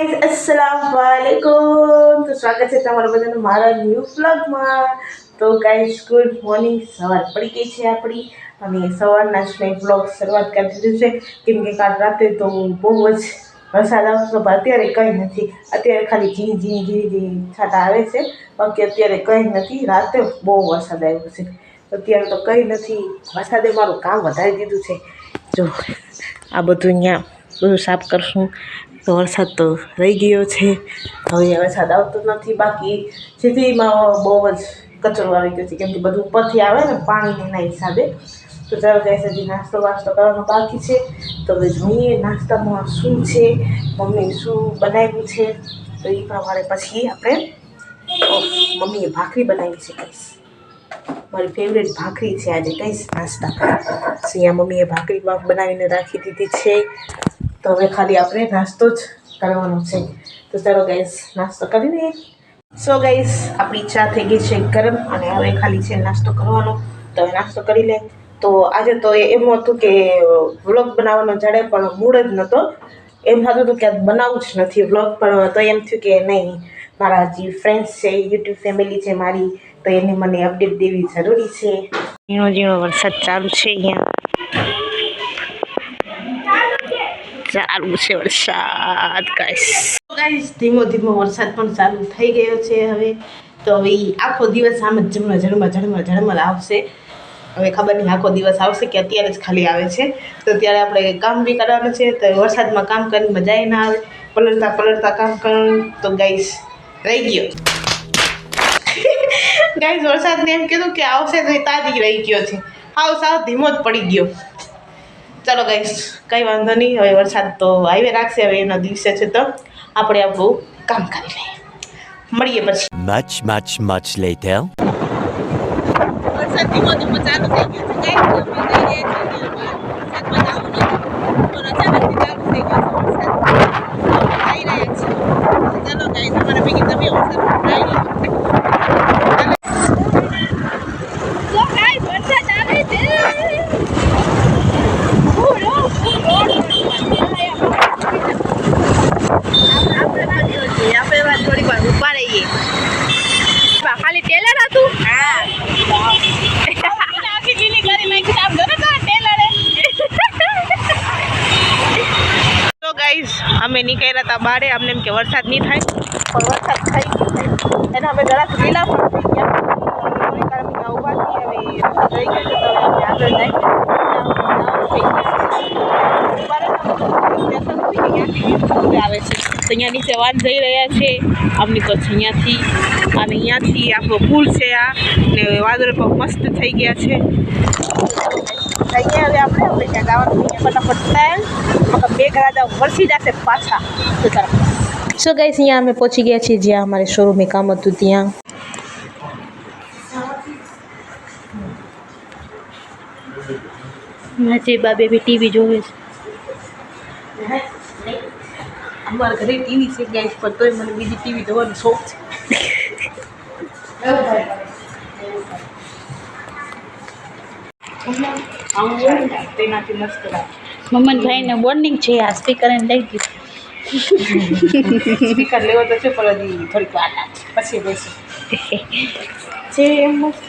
Guys अस्सलाम वालेकुम। તો સ્વાગત છે તમારા બધાનું મારા ન્યૂ વ્લોગમાં। તો ગાઈઝ ગુડ મોર્નિંગ, સવાર પડી ગઈ છે આપણી અને સવારના જ મેં વ્લોગ શરૂઆત કરી દીધું છે કેમ કે કાલ રાતે તો બહુ જ વરસાદ આવતો પણ અત્યારે કંઈ નથી। અત્યારે ખાલી ઝીણી ઝીણી ઝીણી ઝીણી છાંટા આવે છે, બાકી અત્યારે કંઈ નથી। રાતે બહુ વરસાદ આવ્યો છે, અત્યારે તો કંઈ નથી। વરસાદે મારું કામ વધારી દીધું છે। જો આ બધું અહીંયા બધું સાફ કરશું તો વરસાદ તો રહી ગયો છે। હવે વરસાદ આવતો નથી, બાકી સિટીમાં બહુ જ કચરો આવી ગયો છે કેમ કે બધું ઉપરથી આવે ને પાણીના હિસાબે। તો ચાલો ગાઈસ, હજી નાસ્તો કરવાનો બાકી છે, તો હવે જોઈએ નાસ્તામાં શું છે, મમ્મી શું બનાવ્યું છે, તો એ પ્રમાણે પછી આપણે મમ્મીએ ભાખરી બનાવી છે ગાઈસ। મારી ફેવરેટ ભાખરી છે આજે ગાઈસ નાસ્તા। અહીંયા મમ્મીએ ભાખરી બનાવીને રાખી દીધી છે, તો હવે ખાલી આપણે નાસ્તો જ કરવાનો છે। તો ચાલો ગાઈસ નાસ્તો કરી લઈએ। સો ગાઈસ, આપણી ચા થઈ ગઈ છે ગરમ અને હવે ખાલી છે નાસ્તો કરવાનો, તો હવે નાસ્તો કરી લે। તો આજે તો એમ હતું કે વ્લોગ બનાવવાનો જડે પણ મૂડ જ નહોતો, એમ થતું હતું કે બનાવવું જ નથી વ્લોગ, પણ તો એમ થયું કે નહીં, મારા જે ફ્રેન્ડ્સ છે, યુટ્યુબ ફેમિલી છે મારી, તો એને મને અપડેટ દેવી જરૂરી છે। ઝીણો ઝીણો વરસાદ ચાલુ છે, અહીંયા ચાલુ છે વરસાદ ગાઈસ। ધીમો ધીમો વરસાદ પણ ચાલુ થઈ ગયો છે હવે। તો હવે આખો દિવસ આમ જ ઝરમર આવશે। હવે ખબર નહીં આખો દિવસ આવશે કે અત્યારે જ ખાલી આવે છે, તો ત્યારે આપણે કામ બી કરવાનું છે, તો વરસાદમાં કામ કરીને મજા ના આવે, પલળતા કામ કરવાનું। તો ગાઈસ રહી ગયો ગાઈસ, વરસાદને એમ કીધું કે આવશે તો તાજી રહી ગયો છે, સાવ ધીમો જ પડી ગયો। ચાલો ગાઈસ, કંઈ વાંધો નહીં, હવે વરસાદ તો આવી રાખશે, હવે એના દિવસે છે તો આપણે આપણું કામ કરી લઈએ, મળીએ પછી। Much later. વરસાદ ધીમો ધીમો ચાલુ થઈ ગયો છે ગાઈસ, ચાલો ગાઈસ અમારા ભેગી તમે ખાલી ટેલર હતું। આખી લીલી કરી નાખી આમ ઘરે ટેલરે। તો ગાઈસ, અમે નીકળ્યા હતા બારે, અમને એમ કે વરસાદ નહીં થાય, પણ વરસાદ થઈ ગયો એને અમે જરાક લીલા પણ થઈ ગયા। થોડી વાર અમે ઊભા છીએ, હવે વરસાદ રહી ગયો છે, તો હવે અમે આગળ જઈએ। આવે છે તો અહીંયા નીચે વાન જઈ રહ્યા છે, આમની પછી અહીંયાથી અને અહીંયાથી આપણો પુલ છે આ, ને વાદળ પણ મસ્ત થઈ ગયા છે। અહીંયા હવે આપણે ત્યાં જવાનું, અહીંયા ફટાફટ થાય બે કરાતા વરસી જશે પાછા। તો ચાલો સો ગાઈસ, અહીંયા અમે પહોંચી ગયા છીએ જ્યાં અમારે શોરૂમે કામ હતું ત્યાં। જે બાબે બી ટીવી જોવે છે, અમારા ઘરે ટીવી છે ગાઈસ, પણ તોય મને બીજી ટીવી જોવાનો શોખ છે। તેનાથી મસ્ત મમનભાઈને વોર્નિંગ છે, આ સ્પીકર એને લઈ દીધું। સ્પીકર લેવો તો છે, પણ હજી થોડીક વાર લાગશે, પછી બેસું છે એમ મસ્ત।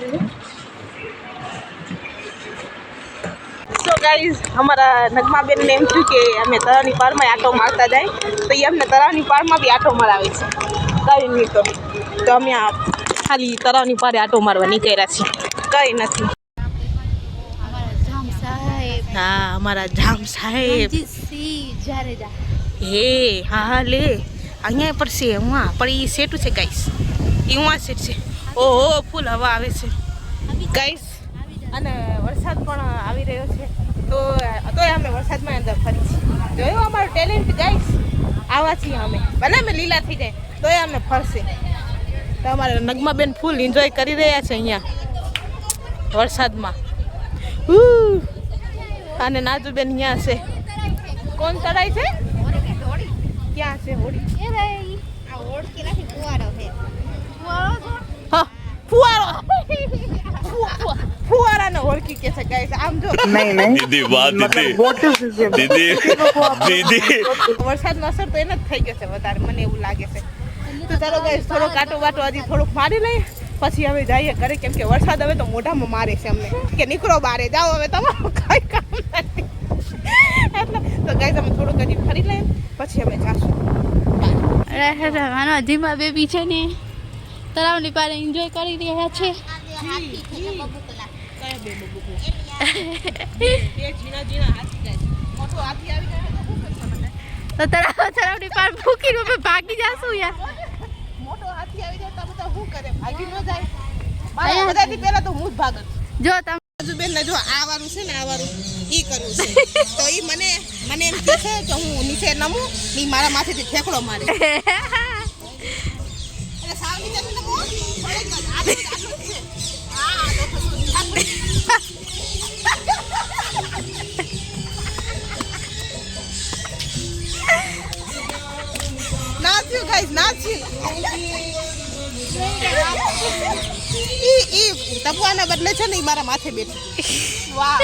સો ગાઈઝ, અમારા નગમાબેનને એમ થયું કે અમે તળાવની પારમાં આટો મારતા જાય, તો એ અમને તળાવની પારમાં બી આટો મરાવે છે। કંઈ નહીં, તો અમે આ ખાલી તળાવની પારે આટો મારવા નીકળ્યા છીએ, કંઈ નથી। હા, અમારા જામ સાહેબ હે, હા લે અહીંયા પર છે, હું પણ એ સેટું છે ગાઈસ, એ હું સેટ છે। ઓહો, ફૂલ હવા આવે છે ગાઈસ, અને વરસાદ પણ આવી રહ્યો છે, તોય અમે વરસાદમાં અંદર ફરી છીએ। જોયું અમારું ટેલેન્ટ ગાઈસ, આવા છીએ અમે, ભલે અમે લીલા થઈ જાય તોય અમે ફરશે। તો અમારે નગમાબેન ફૂલ એન્જોય કરી રહ્યા છે અહીંયા વરસાદમાં। અને નાજુબેન અહીંયા છે, કોણ તળાય છે, ક્યાં છે હોડી? હા, ફુવારો ફુવારાને ઓળખી કે છે ગાઈસ આમ જો नहीं दीदी वाह दीदी what is this game? दीदी दीदी વરસાદનો અસર તો એને જ થઈ ગયો છે વધારે મને એવું લાગે છે તો ચાલો ગાઈસ થોડો કાંટો વાટો હજી થોડુંક મારી લઈએ પછી હવે જઈએ ઘરે કેમ કે વરસાદ હવે તો મોઢામાં મારે છે અમને કે નીકળો બારે જાઓ હવે તમારું કઈ કામ નથી એટલે તો ગાઈસ અમે થોડુંક હજી ફરી લઈએ પછી અમે જાશું મારો ધીમા બેબી છે ને તળાવની પારે એન્જોય કરી રહ્યા છે તો તળાવની પાર ભૂકીને અમે ભાગી જાશું યાર મોટો હાથી આવી જાય તો બધા શું કરે ભાગી ન જાય બાય બધાથી પહેલા તો હું જ ભાગત જો તમે બેન ને જો આ વાળું છે ને આ વાળું ઈ કરવું છે તો ઈ મને એમ કહે છે કે હું નીચે નમું ની મારા માથેથી ઠેકડો મારે એટલે સાવ નીચે નમો આટલું છે હા નાચ્યું ગાઈસ નાચ્યું ઈ તપવાના બદલે છે ને ઈ મારા માથે બેઠી વાહ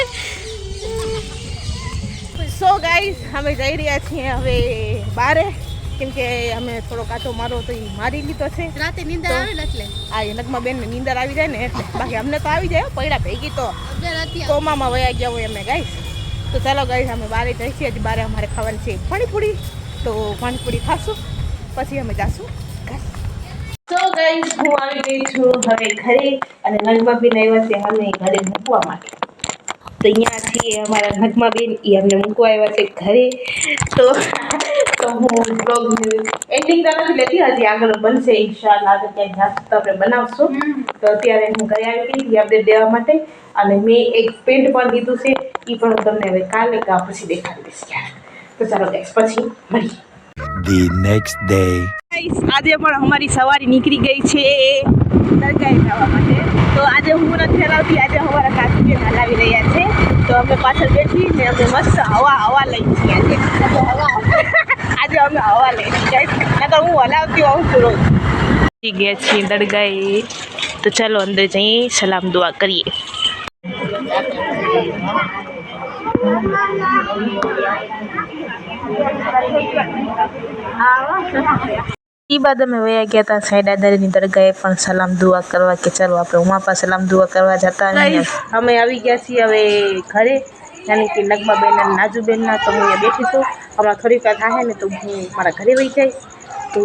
સો ગાઈસ અમે જઈ રહ્યા છીએ હવે બારે કેમ કે અમે થોડો કાચો મારો તો ઈ મારી લીધો છે રાતે નીંદર આવે ને એટલે આ નગમા બેન ને નીંદર આવી જાય ને એટલે બાકી અમને તો આવી જાય પૈડા ભેગી તો રાતે કોમામાં વયા ગયા હોય અમે ગાઈસ તો ચાલો ગાઈસ અમે બારે જઈ છીએ હજી બારે અમારે ખાવાની છે પાણીપુરી તો પાણીપુરી ખાશું પછી અમે જાશું તો ગાઈસ હું આવી ગઈ છું હવે ઘરે અને નગમાબેન આવ્યા છે અમને ઘરે મૂકવા માટે તો અહીંયા છીએ અમારા નગમાબેન એ અમને મૂકવા આવ્યા છે ઘરે તો હું બ્લોગ એન્ડિંગ તો નથી લેતી હજી આગળ બનશે ઇન્શાઅલ્લાહ આગળ ક્યાંક જાશું તો આપણે બનાવશું તો અત્યારે હું ઘરે આવી ગઈ અપડેટ દેવા માટે અને મેં એક પેન્ટ પણ લીધું છે એ પણ હું તમને હવે કાલે કા પછી દેખાડી દઈશ તો ચાલો ગાઈસ પછી મળીએ The next day. આજે પણ અમારી સવારી નીકળી ગઈ છે દરગાહે જવા માટે તો આજે હું નથી હલાવતી આજે અમારા કાકીબેન હલાવી રહ્યા છે તો અમે પાછળ બેઠી ને અમે મસ્ત હવા લઈ છીએ આજે અમે હવા લઈ છીએ નકર હું હલાવતી હોઉં છું રોજ ગયા છીએ દરગાહે તો ચાલો અંદર જઈએ સલામ દુઆ કરીએ એ બાદ અમે વયા ગયા હતા સાઈડાદારીની દરગાહે પણ સલામ દુઆ કરવા કે ચાલો આપણે ઉમાપા સલામ દુઆ કરવા જતા અમે આવી ગયા છીએ હવે ઘરે યાની કે નગમાબેન અને નાજુબેનના તો હું અહીંયા બેઠી છું હમણાં થોડીક વાર થાય ને તો હું મારા ઘરે વહી જઈશ તો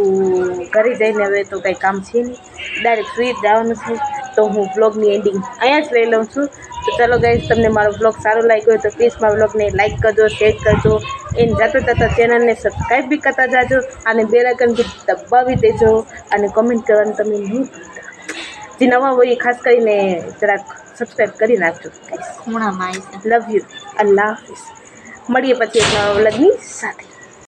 ઘરે જઈને હવે તો કંઈ કામ છે નહીં ડાયરેક્ટ સુઈ જવાનું છે તો હું બ્લોગની એન્ડિંગ અહીંયા જ લઈ લઉં છું તો ચાલો ગાઈસ તમને મારો બ્લોગ સારો લાગ્યો હોય તો પ્લીઝ મારા બ્લોગને લાઈક કરજો શેર કરજો એને જતા ચેનલને સબસ્ક્રાઈબ બી કરતા જાજો અને બેલ આઇકન બી દબાવી દેજો અને કમેન્ટ કરવાનું તમે નહીં ભૂલતા જે નવા હોય એ ખાસ કરીને જરાક સબસ્ક્રાઈબ કરી નાખજો ગાઈસ ખૂણામાં આવી લવ યુ અલ્લાહ હાફિઝ મળીએ પછી એક નવા વ્લોગની સાથે